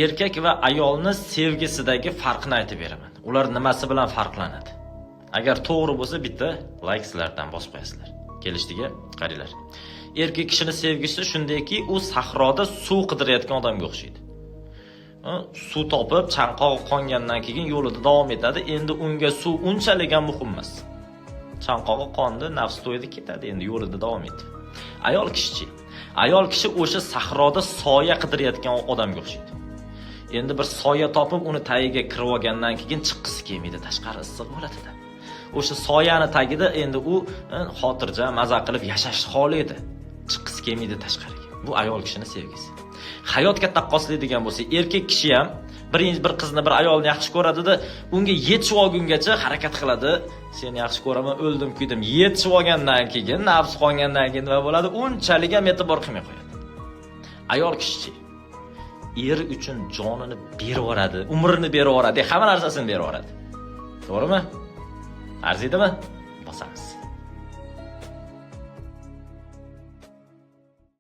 erkak va ayolni sevgisidagi farqni aytib beraman. Ular nimasi bilan farqlanadi? Agar to'g'ri bo'lsa bitta layklardan bosib qo'yasizlar. Kelishdigi qaranglar. Erkak kishini sevgisi shundayki, u sahroda suv qidirayotgan odamga o'xshaydi. Suv topib, chanqog'i qongandan keyin yo'lida davom etadi. Endi unga suv unchalik ham muhim emas. Chanqog'i qondi, nafs to'ydi, ketadi, endi yo'lida davom etadi. Ayol kishi Ayol kishi o'sha sahroda soya qidirayotgan odamga o'xshaydi. Endi bir soya topib, uni tagiga kirib olgandan keyin chiqqisi kelmaydi, tashqari issiq bo'ladi-da. O'sha soyani tagida endi u xotirjam, maza qilib yashashni xohlaydi. Chiqqisi kelmaydi tashqariga. Bu ayol kishining sevgisi. Hayotga taqqoslaydigan bo'lsa, erkak kishi ham bir qizni, bir ayolni yaxshi ko'radi-da, unga yetib olgungacha harakat qiladi. Seni yaxshi ko'raman, o'ldim, kuydim. Yetib olgandan keyin, nafs qongandan keyin nima bo'ladi? Unchalik ham e'tibor qilmay qo'yadi. Ayol kishi er uchun jonini berib yuboradi, umrini berib yuboradi, hamma narsasini berib yuboradi. To'g'rimi? Arziydimi? Bosamiz.